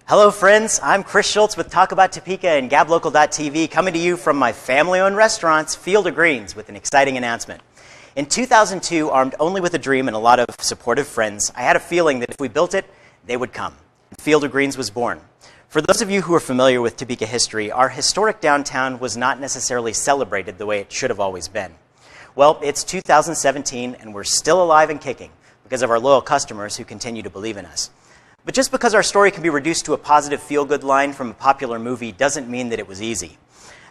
Hello friends, I'm Chris Schultz with Talk About Topeka and GabLocal.tv, coming to you from my family-owned restaurants, Field of Greens, with an exciting announcement. In 2002, armed only with a dream and a lot of supportive friends, I had a feeling that if we built it, they would come. Field of Greens was born. For those of you who are familiar with Topeka history, our historic downtown was not necessarily celebrated the way it should have always been. Well, it's 2017 and we're still alive and kicking because of our loyal customers who continue to believe in us. But just because our story can be reduced to a positive feel-good line from a popular movie doesn't mean that it was easy.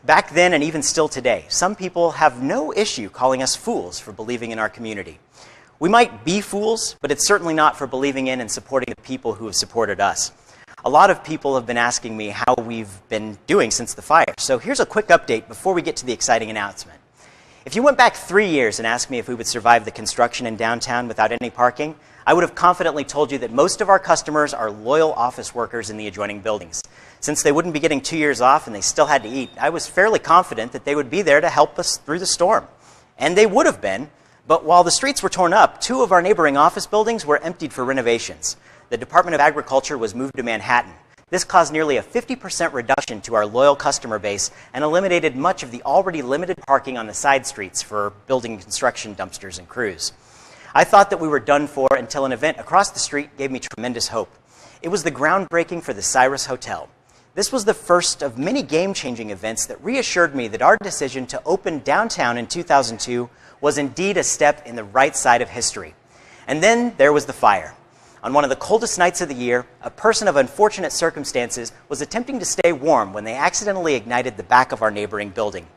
Back then, and even still today, some people have no issue calling us fools for believing in our community. We might be fools, but it's certainly not for believing in and supporting the people who have supported us. A lot of people have been asking me how we've been doing since the fire, so here's a quick update before we get to the exciting announcement. If you went back 3 years and asked me if we would survive the construction in downtown without any parking, I would have confidently told you that most of our customers are loyal office workers in the adjoining buildings. Since they wouldn't be getting 2 years off and they still had to eat, I was fairly confident that they would be there to help us through the storm. And they would have been, but while the streets were torn up, 2 of our neighboring office buildings were emptied for renovations. The Department of Agriculture was moved to Manhattan. This caused nearly a 50% reduction to our loyal customer base and eliminated much of the already limited parking on the side streets for building construction dumpsters and crews. I thought that we were done for until an event across the street gave me tremendous hope. It was the groundbreaking for the Cyrus Hotel. This was the first of many game-changing events that reassured me that our decision to open downtown in 2002 was indeed a step in the right side of history. And then there was the fire. On one of the coldest nights of the year, a person of unfortunate circumstances was attempting to stay warm when they accidentally ignited the back of our neighboring building.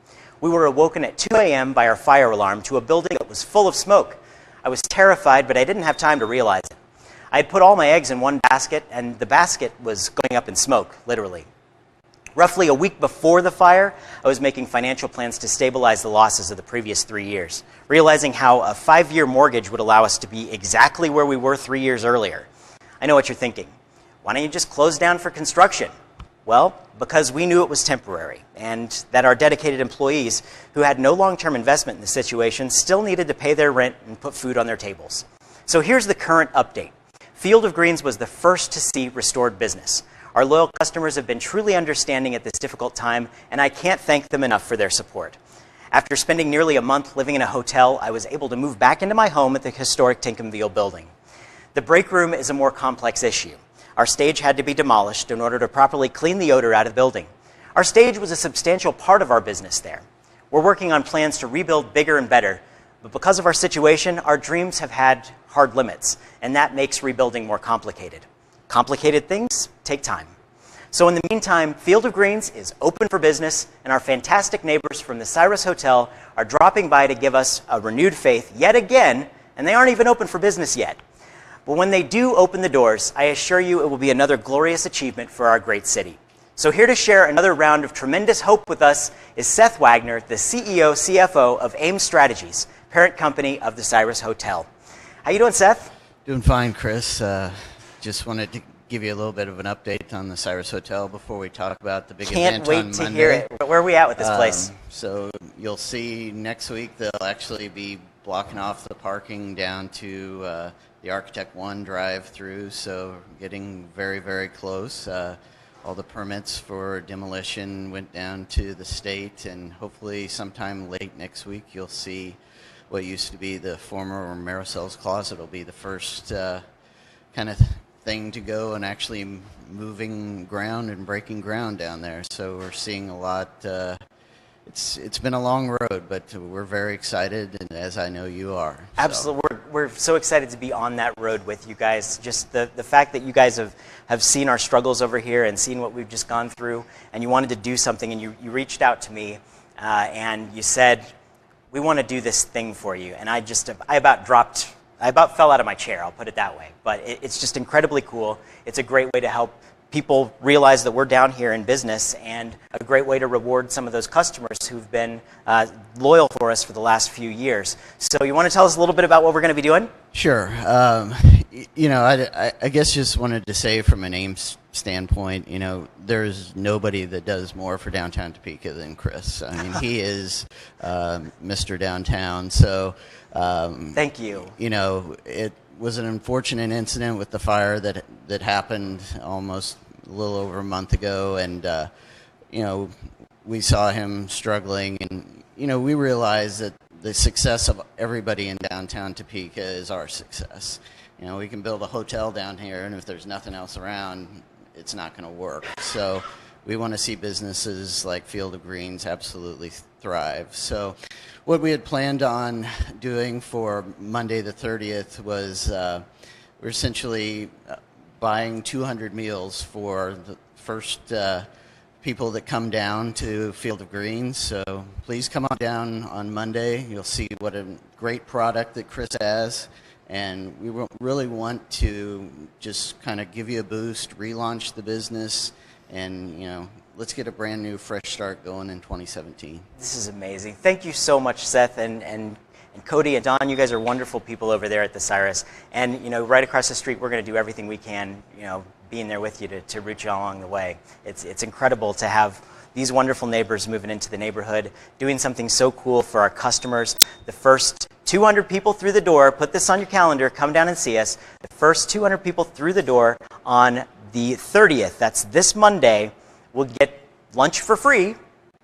We were awoken at 2 a.m. by our fire alarm to a building that was full of smoke. I was terrified, but I didn't have time to realize it. I had put all my eggs in one basket, and the basket was going up in smoke, literally. Roughly a week before the fire, I was making financial plans to stabilize the losses of the previous 3 years, realizing how a 5-year mortgage would allow us to be exactly where we were 3 years earlier. I know what you're thinking. Why don't you just close down for construction? Well, because we knew it was temporary, and that our dedicated employees, who had no long-term investment in the situation, still needed to pay their rent and put food on their tables. So here's the current update. Field of Greens was the first to see restored business. Our loyal customers have been truly understanding at this difficult time, and I can't thank them enough for their support. After spending nearly a month living in a hotel, I was able to move back into my home at the historic Tinkham building. The break room is a more complex issue. Our stage had to be demolished in order to properly clean the odor out of the building. Our stage was a substantial part of our business there. We're working on plans to rebuild bigger and better, but because of our situation, our dreams have had hard limits, and that makes rebuilding more complicated. Complicated things take time. So in the meantime, Field of Greens is open for business, and our fantastic neighbors from the Cyrus Hotel are dropping by to give us a renewed faith yet again, and they aren't even open for business yet. But when they do open the doors, I assure you it will be another glorious achievement for our great city. So here to share another round of tremendous hope with us is Seth Wagner, the CEO, CFO of AIM Strategies, parent company of the Cyrus Hotel. How you doing, Seth? Doing fine, Chris. Just wanted to give you a little bit of an update on the Cyrus Hotel before we talk about the big event on Monday. Can't wait to hear it. Where are we at with this place? So you'll see next week they'll actually be blocking off the parking down to the Architect 1 drive-through, so getting very, very close. All the permits for demolition went down to the state, and hopefully sometime late next week you'll see what used to be the former Maricel's Closet. It'll be the first kind of thing to go and actually moving ground and breaking ground down there. So we're seeing a lot. It's been a long road, but we're very excited, and as I know you are. So. Absolutely. We're so excited to be on that road with you guys. Just the fact that you guys have seen our struggles over here and seen what we've just gone through, and you wanted to do something, and you reached out to me, and you said, we want to do this thing for you. And I about fell out of my chair, I'll put it that way. But it's just incredibly cool. It's a great way to help people realize that we're down here in business, and a great way to reward some of those customers who've been loyal for us for the last few years. So you want to tell us a little bit about what we're going to be doing? Sure. I guess just wanted to say from an AIM standpoint, there's nobody that does more for downtown Topeka than Chris. I mean, he is Mr. Downtown. So thank you. It was an unfortunate incident with the fire that happened almost a little over a month ago, and we saw him struggling, and we realized that the success of everybody in downtown Topeka is our success. We can build a hotel down here, and if there's nothing else around, it's not going to work. So we want to see businesses like Field of Greens absolutely thrive. So what we had planned on doing for Monday the 30th was we're essentially buying 200 meals for the first people that come down to Field of Greens. So please come on down on Monday. You'll see what a great product that Chris has. And we really want to just kind of give you a boost, relaunch the business, and let's get a brand new fresh start going in 2017. This is amazing. Thank you so much, Seth, and Cody and Don. You guys are wonderful people over there at the Cyrus. And right across the street, we're going to do everything we can, being there with you to root you along the way. It's incredible to have these wonderful neighbors moving into the neighborhood, doing something so cool for our customers. The first 200 people through the door, put this on your calendar, come down and see us. The first 200 people through the door on the 30th, that's this Monday, will get lunch for free.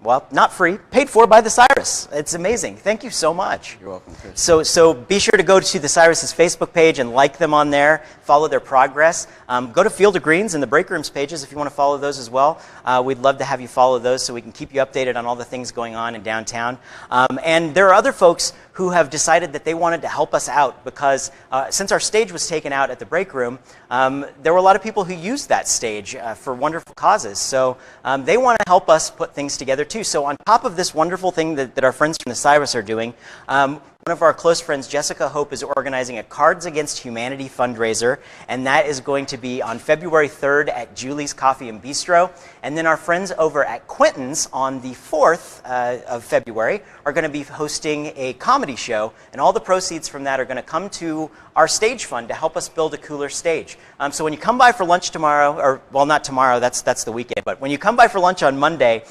Well, not free, paid for by the Cyrus. It's amazing. Thank you so much. You're welcome, Chris. So be sure to go to the Cyrus's Facebook page and like them on there, follow their progress. Go to Field of Greens and the Break Rooms pages if you want to follow those as well. We'd love to have you follow those so we can keep you updated on all the things going on in downtown. And there are other folks who have decided that they wanted to help us out because since our stage was taken out at the Break Room, there were a lot of people who used that stage for wonderful causes. So they want to help us put things together too. So on top of this wonderful thing that our friends from the Cyrus are doing, one of our close friends, Jessica Hope, is organizing a Cards Against Humanity fundraiser, and that is going to be on February 3rd at Julie's Coffee and Bistro. And then our friends over at Quentin's on the 4th of February are going to be hosting a comedy show, and all the proceeds from that are going to come to our stage fund to help us build a cooler stage. So when you come by for lunch tomorrow, or well, not tomorrow, that's the weekend, but when you come by for lunch on Monday,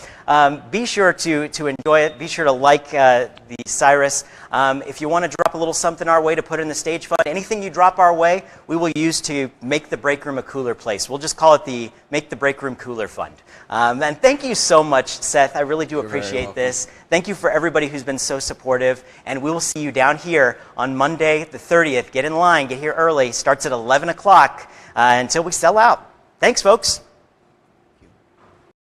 be sure to enjoy it. Be sure to like the Cyrus. If you want to drop a little something our way to put in the stage fund, anything you drop our way, we will use to make the break room a cooler place. We'll just call it the Make the Break Room Cooler Fund. And thank you so much, Seth. I really do appreciate this. Thank you for everybody who's been so supportive. And we will see you down here on Monday the 30th. Get in line. Get here early. Starts at 11 o'clock until we sell out. Thanks, folks.